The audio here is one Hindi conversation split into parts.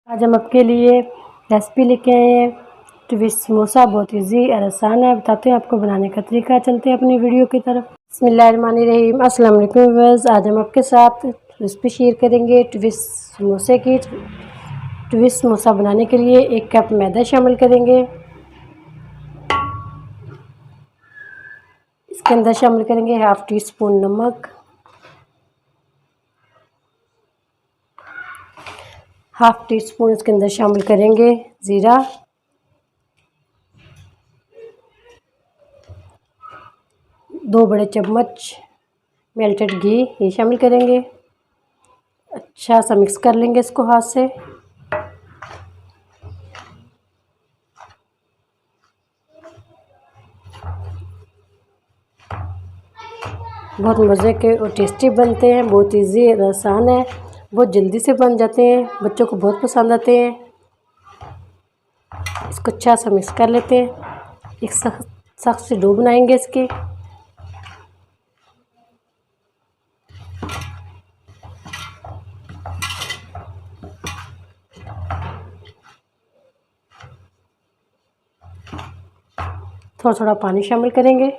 आज हम आपके लिए रेसिपी लेके आए हैं ट्विस्ट समोसा। बहुत इजी और आसान है, बताते हैं आपको बनाने का तरीका। चलते हैं अपनी वीडियो की तरफ। बिस्मिल्लाहिर्रहमानिर्रहीम। अस्सलाम वालेकुम व्यूअर्स, आज हम आपके साथ रेसिपी शेयर करेंगे ट्विस्ट समोसे की। ट्विस्ट समोसा बनाने के लिए 1 कप मैदा शामिल करेंगे। इसके अंदर शामिल करेंगे 1/2 टी स्पून नमक, 1/2 टी स्पून इसके अंदर शामिल करेंगे ज़ीरा, 2 बड़े चम्मच मेल्टेड घी ये शामिल करेंगे। अच्छा सा मिक्स कर लेंगे इसको हाथ से। बहुत मज़े के और टेस्टी बनते हैं, बहुत इजी और आसान है, बहुत जल्दी से बन जाते हैं, बच्चों को बहुत पसंद आते हैं। इसको अच्छा सा मिक्स कर लेते हैं। एक सख्त सी डो बनाएंगे इसकी। थोड़ा थोड़ा पानी शामिल करेंगे।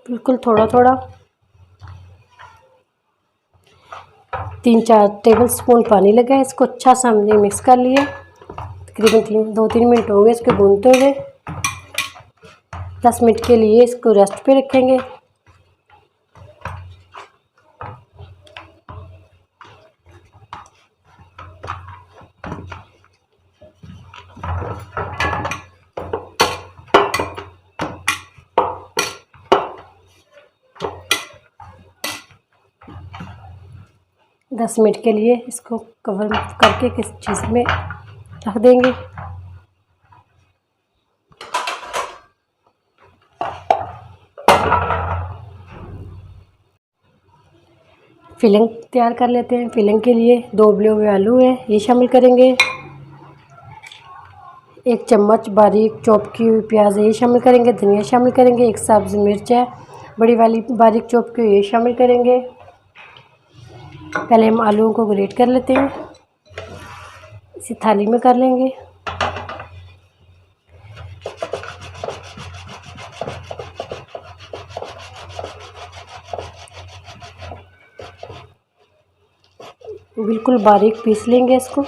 बिल्कुल थोड़ा थोड़ा। 3-4 टेबल स्पून पानी लगा है। इसको अच्छा सा हमने मिक्स कर लिया। तकरीबन 2-3 मिनट हो गए इसको भूनते हुए। 10 मिनट के लिए इसको रेस्ट पे रखेंगे। दस मिनट के लिए इसको कवर करके किसी चीज़ में रख देंगे। फिलिंग तैयार कर लेते हैं। फिलिंग के लिए 2 उबले हुए आलू हैं, ये शामिल करेंगे। 1 चम्मच बारीक चॉप की हुई प्याज है, ये शामिल करेंगे। धनिया शामिल करेंगे। 1 सब्ज़ मिर्च है बड़ी वाली बारीक चॉप की, ये शामिल करेंगे। पहले हम आलूओं को ग्रेट कर लेते हैं। इसी थाली में कर लेंगे। बिल्कुल बारीक पीस लेंगे इसको।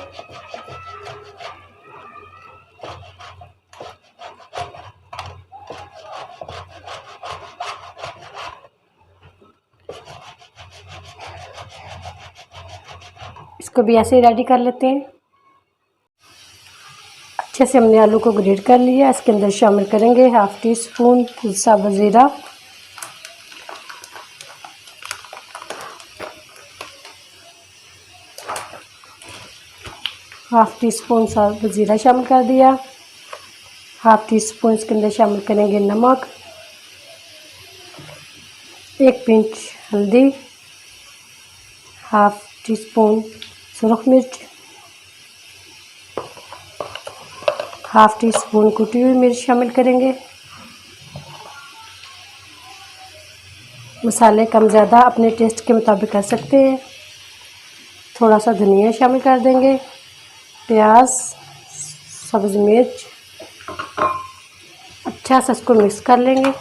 इसको भी ऐसे ही रेडी कर लेते हैं। अच्छे से हमने आलू को ग्रेट कर लिया। इसके अंदर शामिल करेंगे 1/2 टी स्पून साबुत ज़ीरा, 1/2 टी स्पून साबुत ज़ीरा शामिल कर दिया। 1/2 टी स्पून इसके अंदर शामिल करेंगे नमक, 1 पिंच हल्दी, 1/2 टी स्पून सुरख मिर्च, 1/2 टी स्पून कुटी हुई मिर्च शामिल करेंगे। मसाले कम ज़्यादा अपने टेस्ट के मुताबिक कर सकते हैं। थोड़ा सा धनिया शामिल कर देंगे। प्याज, सब्ज़ मिर्च, अच्छा सा इसको मिक्स कर लेंगे।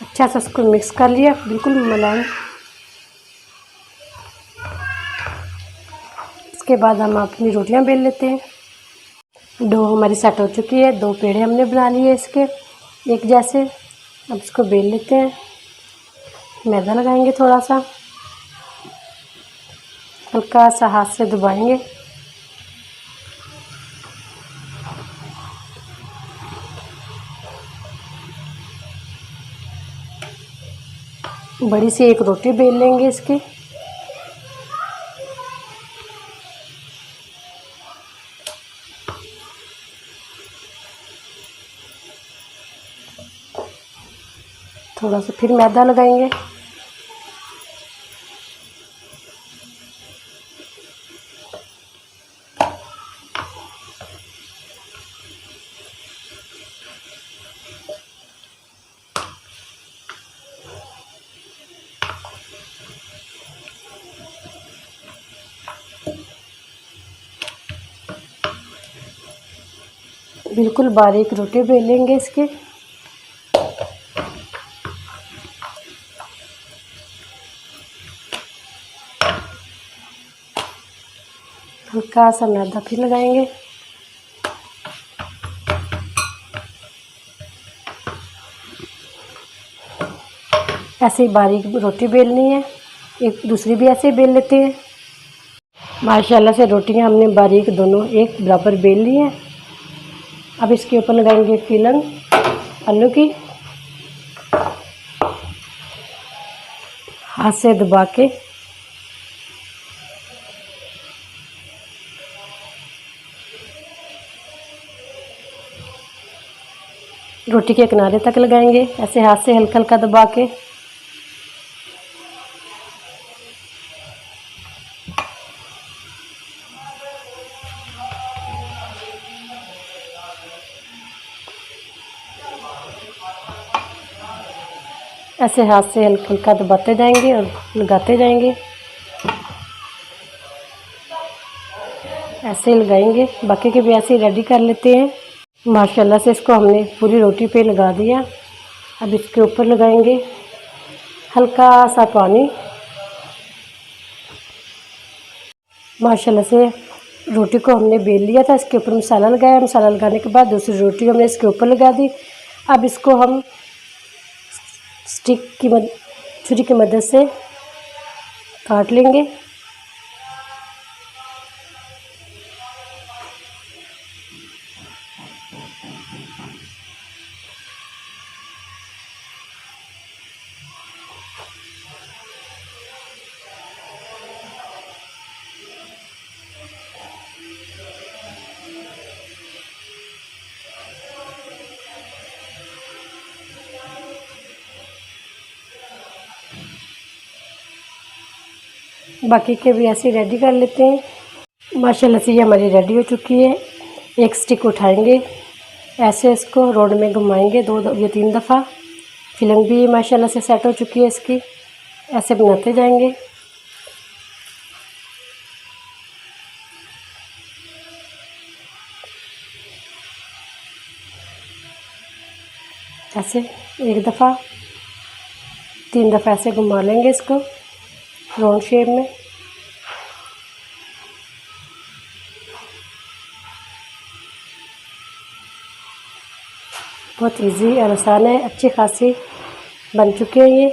अच्छा सा इसको मिक्स कर लिया, बिल्कुल मुलायम। इसके बाद हम अपनी रोटियां बेल लेते हैं। डो हमारी सेट हो चुकी है। 2 पेड़े हमने बना लिए इसके एक जैसे। अब इसको बेल लेते हैं। मैदा लगाएंगे थोड़ा सा, हल्का सा हाथ से दबाएंगे। बड़ी सी एक रोटी बेल लेंगे इसकी। थोड़ा सा फिर मैदा लगाएंगे। बिल्कुल बारीक रोटी बेलेंगे इसके। हल्का सा मैदा फिर लगाएंगे। ऐसे ही बारीक रोटी बेलनी है। एक दूसरी भी ऐसे ही बेल लेते हैं। माशाल्लाह से रोटियां हमने बारीक दोनों एक बराबर बेल ली हैं। अब इसके ऊपर लगाएंगे फिलिंग आलू की। हाथ से दबा के रोटी के किनारे तक लगाएंगे, ऐसे हाथ से हल्का हल्का दबा के। ऐसे हाथ से हल्का हल्का दबाते जाएंगे और लगाते जाएंगे। ऐसे लगाएंगे। बाकी के भी ऐसे रेडी कर लेते हैं। माशाल्लाह से इसको हमने पूरी रोटी पे लगा दिया। अब इसके ऊपर लगाएंगे हल्का सा पानी। माशाल्लाह से रोटी को हमने बेल लिया था, इसके ऊपर मसाला लगाया। मसाला लगाने के बाद दूसरी रोटी हमने इसके ऊपर लगा दी। अब इसको हम स्टिक की छुरी की मदद से काट लेंगे। बाकी के भी ऐसे रेडी कर लेते हैं। माशाल्लाह से ये हमारी रेडी हो चुकी है। एक स्टिक उठाएंगे, ऐसे इसको रोड में घुमाएंगे 2 या 3 दफ़ा। फिलिंग भी माशाल्लाह से सेट हो चुकी है इसकी। ऐसे बनाते जाएंगे। ऐसे 1 दफ़ा 3 दफ़ा ऐसे घुमा लेंगे इसको राउंड शेप में। बहुत इजी और आसान है। अच्छी खासी बन चुके हैं ये।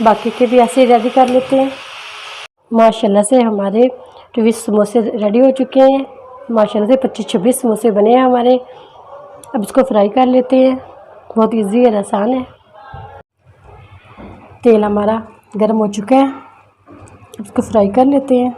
बाकी के भी ऐसे ही रेडी कर लेते हैं। माशाल्लाह से हमारे 24 समोसे रेडी हो चुके हैं। माशाल्लाह से 25-26 समोसे बने हैं हमारे। अब इसको फ्राई कर लेते हैं। बहुत इजी और आसान है। तेल हमारा गर्म हो चुका है। अब इसको फ्राई कर लेते हैं।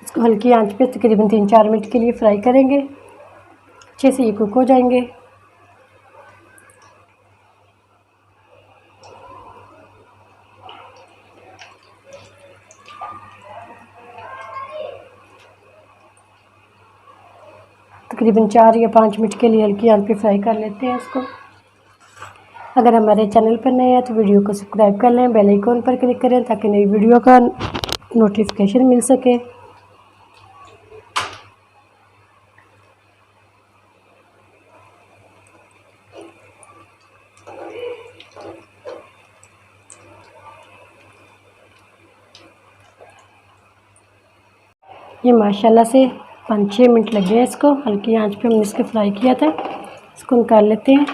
इसको हल्की आंच पे तकरीबन 3-4 मिनट के लिए फ्राई करेंगे। अच्छे से ये कुक हो जाएंगे। तकरीबन 4 या 5 मिनट के लिए हल्की आंच पे फ्राई कर लेते हैं इसको। अगर हमारे चैनल पर नए हैं तो वीडियो को सब्सक्राइब कर लें, बेल आइकन पर क्लिक करें ताकि नई वीडियो का नोटिफिकेशन मिल सके। ये माशाल्लाह से 5-6 मिनट लग गए इसको, हल्की आंच पे हमने इसको फ्राई किया था। इसको निकाल लेते हैं।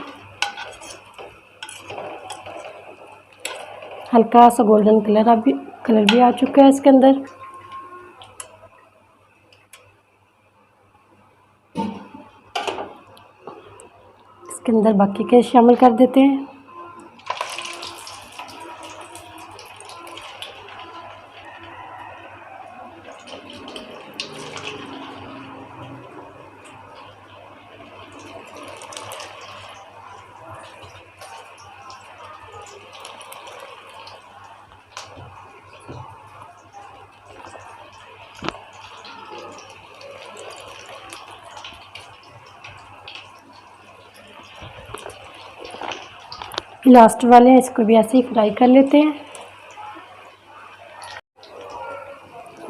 हल्का सा गोल्डन कलर भी आ चुका है इसके अंदर। इसके अंदर बाकी के शामिल कर देते हैं। लास्ट वाले हैं, इसको भी ऐसे ही फ्राई कर लेते हैं।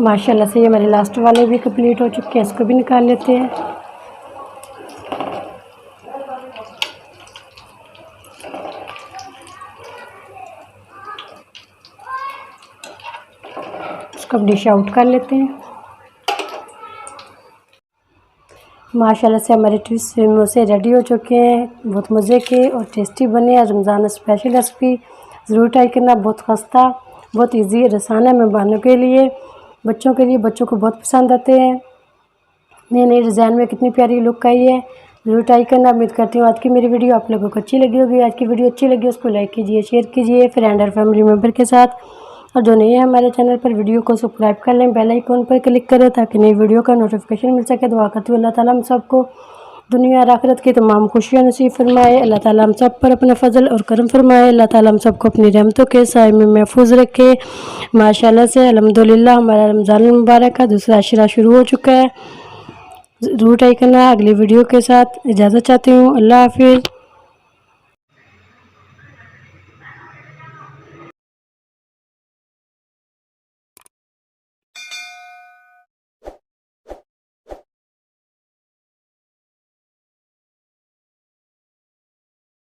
माशाल्लाह से ये हमारे लास्ट वाले भी कंप्लीट हो चुके हैं, इसको भी निकाल लेते हैं। इसको डिश आउट कर लेते हैं। माशाल्लाह से हमारे ट्विस्ट समोसे रेडी हो चुके हैं। बहुत मज़े के और टेस्टी बने हैं। रमज़ान स्पेशल रेसिपी ज़रूर ट्राई करना। बहुत खस्ता, बहुत इजी और आसान है मेहमानों के लिए, बच्चों के लिए। बच्चों को बहुत पसंद आते हैं। नए नए डिज़ाइन में कितनी प्यारी लुक आई है, ज़रूर ट्राई करना। उम्मीद करती हूँ आज की मेरी वीडियो आप लोगों को अच्छी लगी होगी। आज की वीडियो अच्छी लगी उसको लाइक कीजिए, शेयर कीजिए फ्रेंड और फैमिली मेम्बर के साथ। और जो नए हैं हमारे चैनल पर, वीडियो को सब्सक्राइब कर लें, बेल आइकन पर क्लिक करें ताकि नई वीडियो का नोटिफिकेशन मिल सके। दुआ करती हूँ अल्लाह ताला हम सबको दुनिया और आखिरत की तमाम खुशियाँ नसीब फरमाए। अल्लाह ताला हम सब पर अपना फजल और करम फरमाए। अल्लाह ताला हम सबको अपनी रहमतों के साए में महफूज रखे। माशाल्लाह से अल्हम्दुलिल्लाह हमारा रमज़ान मुबारक का दूसरा अशरा शुरू हो चुका है। ज़रूर ट्राई करना। अगली वीडियो के साथ इजाज़त चाहती हूँ। अल्लाह हाफिज़।